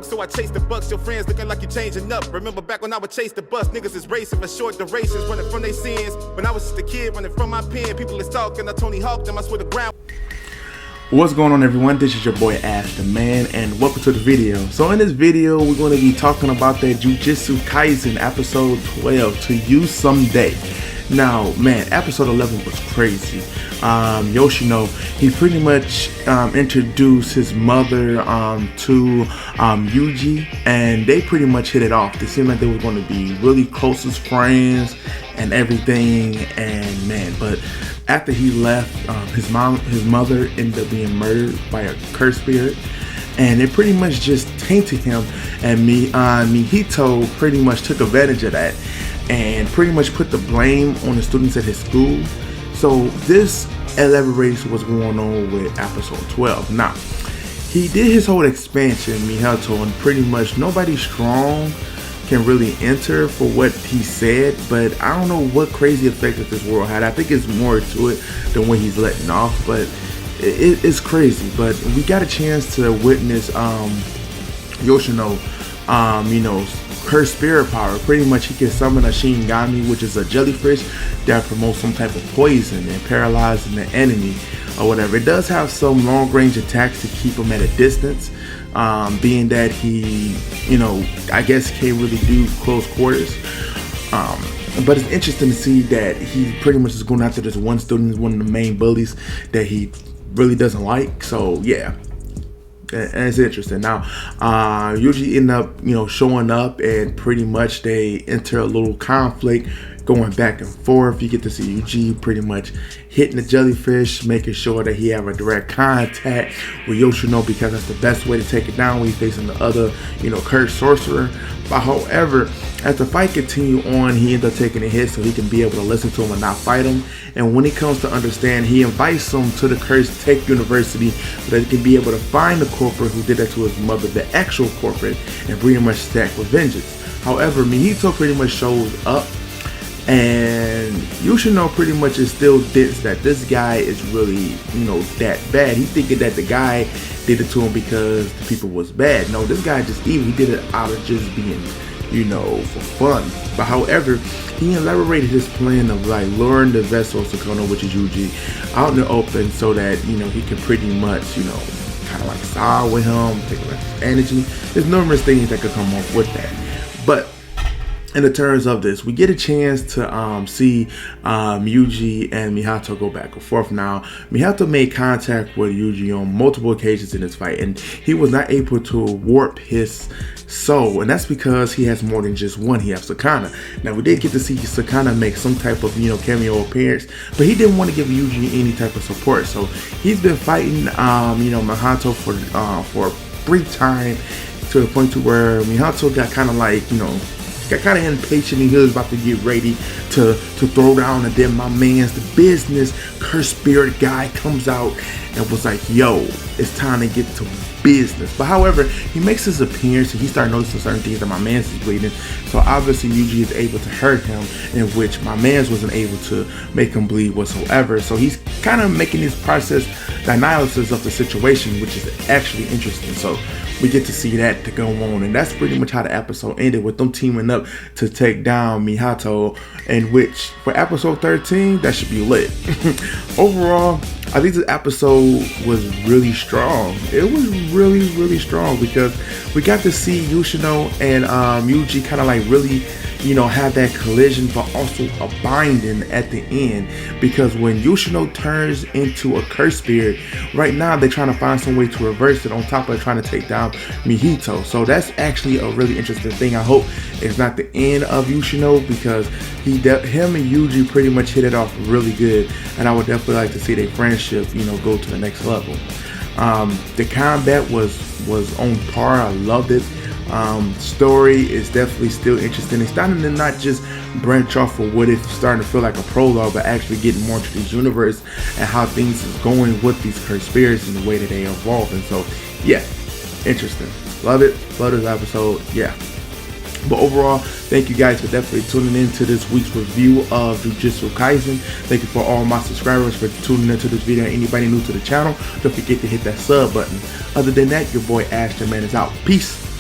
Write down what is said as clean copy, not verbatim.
So I chase the bucks, your friends looking like you changing up. Remember back when I would chase the bus, niggas is racing for short durations, running from their sins. When I was just a kid, running from my pen, people is talking, I Tony Hawk them, I swear to ground. What's going on, everyone? This is your boy AshTheMan, and welcome to the video. So in this video, we're going to be talking about that Jujutsu Kaisen episode 12, To You Someday. Now, man, episode 11 was crazy. Yoshino, he pretty much introduced his mother to Yuji, and they pretty much hit it off. They seemed like they were going to be really closest friends and everything, and man, but after he left, his mother ended up being murdered by a curse spirit, and it pretty much just tainted him, and Mihito pretty much took advantage of that and pretty much put the blame on the students at his school. So this elaborates what's going on with episode 12. Now, he did his whole expansion, Mihito, and pretty much nobody strong can really enter for what he said, but I don't know what crazy effect that this world had. I think it's more to it than what he's letting off, but it's crazy. But we got a chance to witness Yoshino, her spirit power. Pretty much he can summon a Shinigami, which is a jellyfish that promotes some type of poison and paralyzing the enemy or whatever. It does have some long range attacks to keep him at a distance, being that he, I guess can't really do close quarters. But it's interesting to see that he pretty much is going after this one student, one of the main bullies that he really doesn't like. So yeah, and it's interesting. Now, Yuji end up, showing up, and pretty much they enter a little conflict, going back and forth. You get to see Yuji pretty much hitting the jellyfish, making sure that he have a direct contact with Yoshino, because that's the best way to take it down when he's facing the other, cursed sorcerer. But however, as the fight continued on, he ended up taking a hit so he can be able to listen to him and not fight him. And when he comes to understand, he invites him to the Cursed Tech University so that he can be able to find the corporate who did that to his mother, the actual corporate, and pretty much stack with vengeance. However, Mihito pretty much shows up, and Yoshino pretty much is still dense that this guy is really, that bad. He's thinking that the guy did it to him because the people was bad. No, this guy just evil. He did it out of just being, for fun. But however, he elaborated his plan of like luring the vessel Sakano, which is Yuji, out in the open so that, he can pretty much, kind of like side with him, take away his energy. There's numerous things that could come off with that. But in the terms of this, we get a chance to see Yuji and Mihito go back and forth. Now, Mihito made contact with Yuji on multiple occasions in this fight, and he was not able to warp his soul, and that's because he has more than just one. He has Sakana. Now, we did get to see Sakana make some type of cameo appearance, but he didn't want to give Yuji any type of support, so he's been fighting Mihito for a brief time, to the point to where Mihito got kind of like got kind of impatient, and he was about to get ready to throw down, and then my man's the business curse spirit guy comes out and was like, yo, it's time to get to business. But however, he makes his appearance and he started noticing certain things that my man's is bleeding, so obviously Yuji is able to hurt him, in which my man's wasn't able to make him bleed whatsoever. So he's kind of making this process, the analysis of the situation, which is actually interesting. So we get to see that to go on, and that's pretty much how the episode ended, with them teaming up to take down Mihito, in which for episode 13, that should be lit. Overall, I think this episode was really strong. It was really, really strong, because we got to see Yoshino and Yuji kind of like really, have that collision, but also a binding at the end, because when Yoshino turns into a curse spirit, right now they're trying to find some way to reverse it, on top of trying to take down Mihito. So that's actually a really interesting thing. I hope it's not the end of Yoshino, because him and Yuji pretty much hit it off really good, and I would definitely like to see their friendship, go to the next level. The combat was on par. I loved it. Story is definitely still interesting. It's starting to not just branch off of what it's starting to feel like a prologue, but actually getting more into this universe and how things is going with these cursed spirits and the way that they evolve. And so, yeah, interesting. Love it. Love this episode. Yeah. But overall, thank you guys for definitely tuning in to this week's review of Jujutsu Kaisen. Thank you for all my subscribers for tuning into this video. Anybody new to the channel, don't forget to hit that sub button. Other than that, your boy AshTheMan is out. Peace.